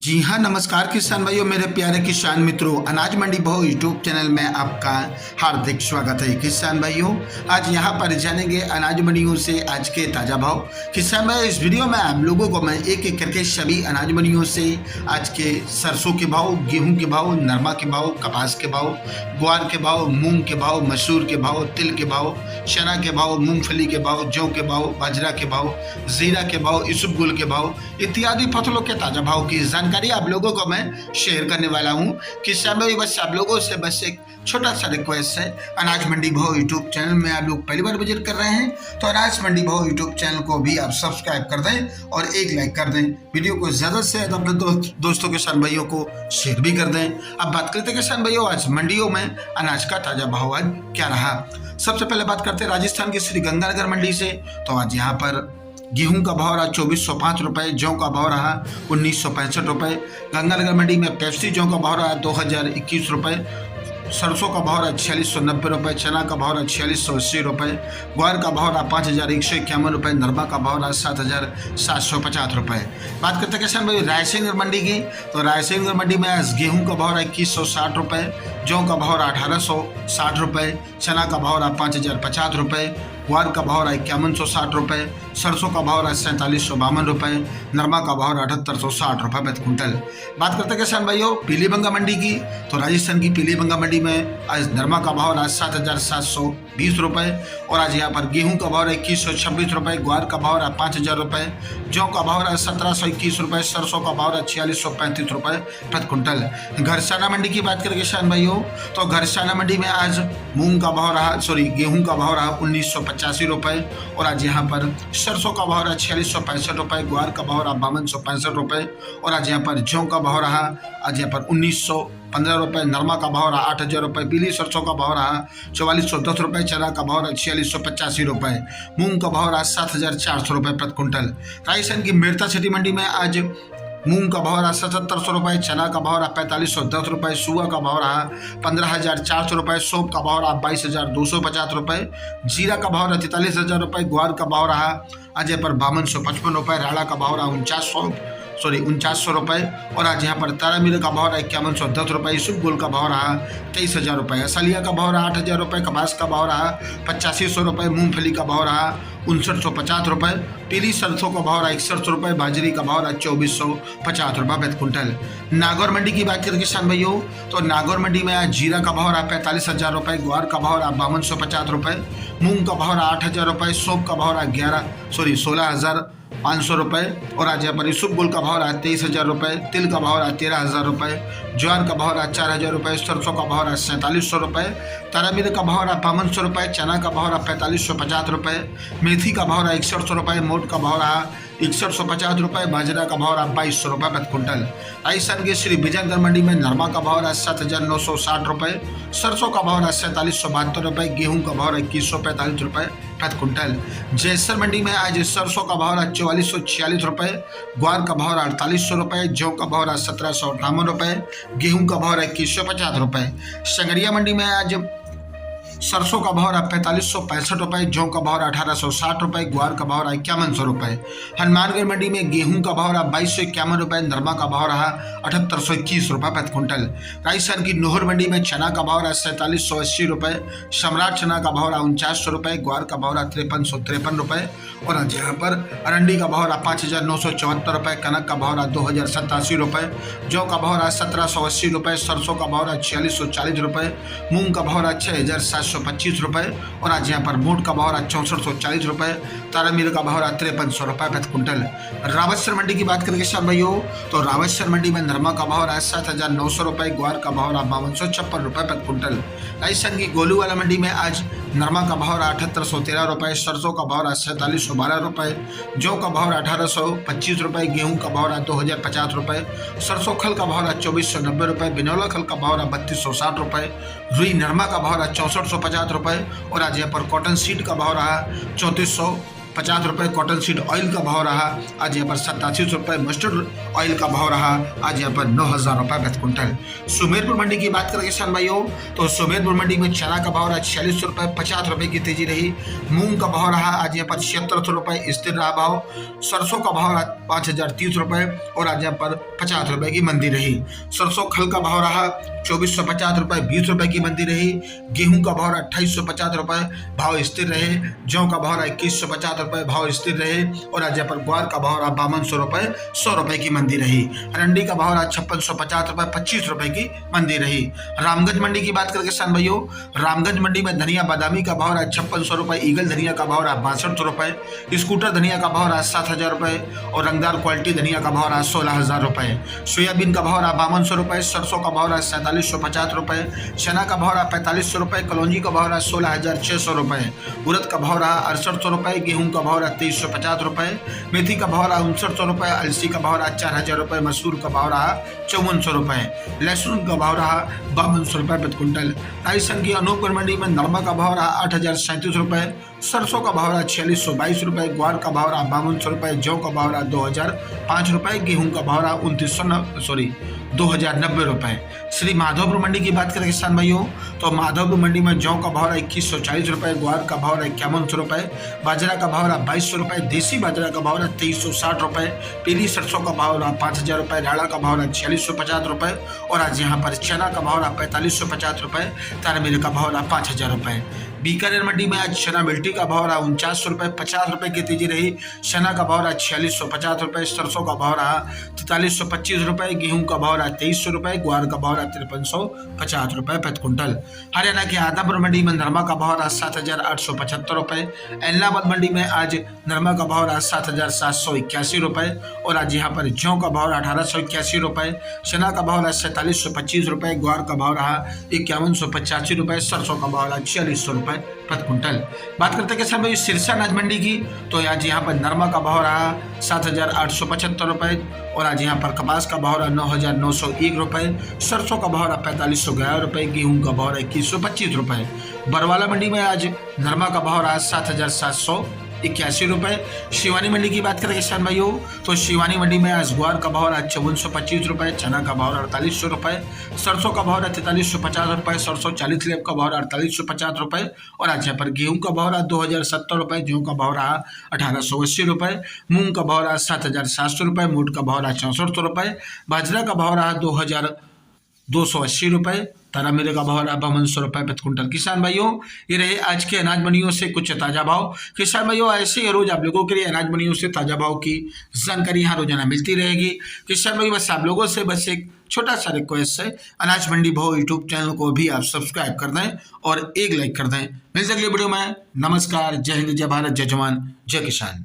जी हाँ, नमस्कार किसान भाइयों, मेरे प्यारे किसान मित्रों। अनाज मंडी भाव यूट्यूब चैनल में आपका हार्दिक स्वागत है। किसान भाइयों, आज यहाँ पर जानेंगे अनाज मंडियों से आज के ताज़ा भाव। किसान भाई, इस वीडियो में आप लोगों को मैं एक एक करके सभी अनाज मंडियों से आज के सरसों के भाव, गेहूं के भाव, नरमा के भाव, कपास के भाव, ग्वार के भाव, मूंग के भाव, मसूर के भाव, तिल के भाव, चना के भाव, मूंगफली के भाव, जौ के भाव, बाजरा के भाव, जीरा के भाव, इसबगोल के भाव इत्यादि फसलों के ताज़ा भाव की जानकारी आप लोगों को मैं शेयर करने वाला हूं। किसान भाई, बस आप लोगों से बस एक छोटा सा रिक्वेस्ट है। अनाज मंडी भाव यूट्यूब चैनल में आप लोग पहली बार विजिट कर रहे हैं तो अनाज मंडी भाव यूट्यूब चैनल को भी आप सब्सक्राइब कर दें और एक लाइक कर दें। वीडियो को ज़्यादा से ज़्यादा अपने दोस्तों किसान भाइयों को शेयर भी कर दें। अब बात करते हैं किसान भाइयों, आज मंडियों में अनाज का ताज़ा भाव आज क्या रहा। सबसे पहले बात करते हैं राजस्थान की श्री गंगानगर मंडी से। तो आज यहाँ पर गेहूं का भाव रहा 2405 रुपये, जौ का भाव रहा 1965 रुपये। गंगानगर मंडी में पेप्सी जौ का भाव रहा 2021 रुपये, सरसों का भाव रहा 4690 रुपये, चना का भाव रहा 4680 रुपये, ग्वार का भाव रहा 5151 रुपये, नरमा का भाव रहा 7750 रुपये। बात करते हैं किसान भाई रायसेन मंडी की। तो रायसेन मंडी में आज गेहूं का भाव रहा 2160 रुपये, जौ का भाव रहा 1860 रुपये, चना का भाव रहा 5050 रुपये, ग्वार का भाव रहा 5160 रुपये, सरसों का भाव रहा 4752 रुपये, नरमा का भाव रहा 7860 रुपये प्रति क्विंटल। बात करते हैं किसान भाइयों पीलीबंगा मंडी की। तो राजस्थान की पीलीबंगा मंडी में आज नरमा का भाव रहा 7720 रुपये और आज यहाँ पर गेहूं का भाव रहा 2126 रुपये, ग्वार का भाव रहा 5000 रुपये, जौ का भाव रहा 1721 रुपये, सरसों का भाव रहा 4635 रुपये प्रति क्विंटल। घरसाना मंडी की बात करें किसान भाइयों, तो घरसाना मंडी में आज मूंग का भाव रहा गेहूं का भाव रहा 1985 रुपये और आज यहाँ पर सरसों का भाव रहा 4665 रुपये, ग्वार का भाव रहा 5265 रुपये और आज यहाँ पर जौ का भाव रहा आज यहाँ पर 1915 रुपये, नरमा का भाव रहा 8000 रुपये, पीली सरसों का भाव रहा 4410 रुपये, चना का भाव रहा 4685 रुपये, मूंग का भाव रहा 7400 रुपये प्रति क्विंटल। राजस्थान की मेरता सिटी मंडी में आज मूंग का भाव रहा 7700 रुपये, चना का भाव रहा 4510 रुपये, सुआ का भाव रहा 15400 रुपये, सौंफ का भाव रहा 22250 रुपये, जीरा का भाव रहा 43000 रुपये, ग्वार का भाव रहा आज पर 5255 रुपये, राड़ा का भाव रहा 4900 रुपये और आज यहाँ पर तारा मिल का भाव रहा 5110 रुपये, इसबगोल का भाव रहा 23000 रुपये, असलिया का भाव रहा 8000 रुपये, कपास का भाव रहा 8500 रुपये, मूंगफली का भाव रहा 5950 रुपये, पीली सरसों का भाव रहा 6100 रुपये, बाजरी का भाव रहा 2450 रुपये प्रति क्विंटल। नागौर मंडी की बात करें किसान भाइयों, तो नागौर मंडी में आज जीरा का भाव रहा 45000 रुपये, ग्वार का भाव रहा 5250 रुपये, मूंग का भाव रहा 8000 रुपये, सौंफ का भाव रहा 16500 रुपये और आज यहाँ पर इसबगोल का भाव रहा 23000 रुपये, तिल का भाव रहा 13000 रुपये, ज्वार का भाव रहा 4000 रुपये, सरसों का भाव रहा 4700 रुपये, तारामीर का भाव रहा 5200 रुपये, चना का भाव रहा 4550 रुपये, मेथी का भाव रहा 6100 रुपये, मोट का भाव रहा 6150 रुपये, बाजरा का भाव रहा 2200 रुपये प्रति क्विंटल। राजस्थान की श्री विजयनगर मंडी में नरमा का भाव रहा 7960 रुपये, सरसों का भाव रहा 4772 रुपये, गेहूं का भाव रहा 2145 रुपये प्रति क्विंटल। जैसर मंडी में आज सरसों का भाव रहा 4446 रुपये, ग्वार का भाव रहा 4800 रुपये, जौ का भाव रहा 1758 रुपये, गेहूं का भाव रहा 2150 रुपये। संगरिया मंडी में आज सरसों का भाव रहा 4565 रुपये, जौ का भाव रहा 1860 रुपये, ग्वार का भाव रहा 5100 रुपये। हनुमानगढ़ मंडी में गेहूं का भाव रहा 2251 रुपये, नरमा का भाव रहा 7821 रुपये प्रति क्विंटल। राजस्थान की नोहर मंडी में चना का भाव रहा 4780 रुपये, सम्राट चना का भाव रहा 4900 रुपये, ग्वार का भाव रहा 5353 रुपये और आज यहाँ पर अरंडी का भाव रहा 5974 रुपये, कनक का भाव रहा 2087 रुपये, जौ का भाव रहा 1780 रुपये, सरसों का भाव रहा 4640 रुपये, मूंग का भाव रहा 6725 रुपये और आज यहाँ पर मोट का भाव रहा 6440 रुपये, तारामीर का भाव रहा 5300 रुपये प्रति क्विंटल। रावतसर मंडी की बात करें किसान भाइयों, तो रावतसर मंडी में नरमा का भाव रहा 7900 रुपये, ग्वार का भाव रहा 5256 रुपये प्रति क्विंटल। राजस्थान की गोलूवाला मंडी में आज नरमा का भाव रहा 7813 रुपये, सरसों का भाव रहा 4712 रुपये, जौ का भाव रहा 1825 रुपये, गेहूं का भाव रहा 2050 रुपये, सरसों खल का भाव रहा 2490 रुपये, बिनौला खल का भाव रहा 3260 रुपये, रुई नरमा का भाव रहा 6450 रुपये और आज यहाँ पर कॉटन सीड का भाव रहा 3400 50 रुपये कॉटन सीड ऑयल का भाव रहा, आज यहाँ पर 87 रुपये मस्टर्ड ऑयल का भाव रहा, आज यहाँ पर 9000 रुपये प्रति क्विंटल। सुमेरपुर मंडी की बात करें किसान भाइयों तो सुमेरपुर मंडी में चना का भाव रहा 46 रुपये 50 रुपये की तेजी रही। मूंग का भाव रहा आज यहाँ पर 76 रुपये स्थिर रहा भाव। सरसों का भाव रहा 5030 रुपये और आज यहाँ पर 50 रुपये की मंदी रही। सरसों खल का भाव रहा 2450 रुपये 20 रुपये की मंदी रही। गेहूं का भाव रहा 2850 रुपये, भाव स्थिर रहे। जौ का भाव रहा 2150 रुपये, भाव स्थिर रहे। और आज यहाँ पर ग्वार का भाव रहा 5200 रुपये 100 रुपये की मंदी रही। अरंडी का भाव रहा 5650 रुपये 25 रुपये की मंदी रही। रामगंज मंडी की बात करें किसान भाइयों, रामगंज मंडी में धनिया बादामी का भाव रहा 5600 रुपये, ईगल धनिया का भाव रहा 6200 रुपये, स्कूटर धनिया का भाव रहा 7000 रुपये और रंगदार क्वालिटी धनिया का भाव रहा 16000 रुपये। सोयाबीन का भाव रहा 5200 रुपये, सरसों का भाव रहा 4750 रुपये, चना का भाव रहा 4500 रुपये, कलौंजी का भाव रहा 16600 रुपये, उड़द का भाव रहा 6800 रुपये, गेहूं का भाव रहा 2350 रुपये, मेथी का भाव रहा 5900 रुपये, अलसी का भाव रहा 4000 रुपये, मसूर का भाव रहा 5400 रुपये, लहसुन का भाव रहा 5200 रुपये प्रति क्विंटल। राजस्थान की अनूपगढ़ मंडी में नरमा का भाव रहा 8037 रुपये, सरसों का भाव रहा 4622 रुपये, ग्वार का भाव रहा 5200 रुपये, जौ का भाव रहा 2005 रुपये, गेहूं का भाव रहा 2090 रुपये। श्री माधोपुर मंडी की बात करें किसान भाइयों तो माधोपुर मंडी में जौ का भाव रहा 2140 रुपये, ग्वार का भाव रहा 5100 रुपये, बाजरा का भाव रहा 2200 रुपये, देसी बाजरा का भाव रहा 2360 रुपये, पीली सरसों का भाव रहा 5000 रुपये, राड़ा का भाव रहा 4650 रुपये और आज यहाँ पर चना का भाव रहा 4550 रुपये, तारमीर का भाव रहा 5000 रुपये। बीकानेर मंडी में आज चना मिल्टी का भाव रहा 4900 रुपये 50 रुपये की तेजी रही। चना का भाव रहा 4650 रुपये, सरसों का भाव रहा 4325 रुपये, गेहूं का भाव रहा 2300 रुपये, ग्वार का भाव रहा 5350 रुपये प्रति क्विंटल। हरियाणा के आदापुर मंडी में नरमा का भाव रहा 7875 रुपये, इलाहाबाद मंडी में आज नरमा का भाव रहा 7781 रुपये और आज यहाँ पर जौ का भाव रहा 1881 रुपये, चना का भाव रहा 4725 रुपये, ग्वार का भाव रहा 5185 रुपये, सरसों का भाव रहा 4600 रुपये प्रति क्विंटल। बात करते हैं किसान भाई सिरसा अनाज मंडी की तो आज यहाँ पर नरमा का भाव रहा 7875 रुपये और आज यहाँ पर कपास का भाव रहा 9901 रुपये, सरसों का भाव रहा 4511 रुपये, गेहूं का भाव रहा 2125 रुपये। बरवाला मंडी में आज नरमा का भाव रहा 7781 रुपये। शिवानी मंडी की बात करें किसान भाइयों तो शिवानी मंडी में आज ग्वार का भाव रहा 5425 रुपये, चना का भाव रहा 4800 रुपये, सरसों का भाव रहा 4350 रुपये, सरसों 40 लेब का भाव रहा 4850 रुपये और आज यहाँ पर गेहूं का भाव रहा 2070 रुपये, जौ का भाव रहा 1880 रुपये, मूंग का भाव रहा 7700 रुपये, मोट का भाव रहा 6400 रुपये, बाजरा का भाव रहा 2280 रुपये, तारामीरे का भाव रहा 5200 रुपये प्रति क्विंटल। किसान भाइयों ये रहे आज के अनाज मंडियों से कुछ ताज़ा भाव। किसान भाइयों ऐसे ही रोज आप लोगों के लिए अनाज मंडियों से ताज़ा भाव की जानकारी यहाँ रोजाना मिलती रहेगी। किसान भाइयों बस आप लोगों से बस एक छोटा सा रिक्वेस्ट है, अनाज मंडी भाव यूट्यूब चैनल को भी आप सब्सक्राइब कर दें और एक लाइक कर दें। मिलते अगले वीडियो में। नमस्कार, जय हिंद, जय भारत, जय जवान, जय किसान।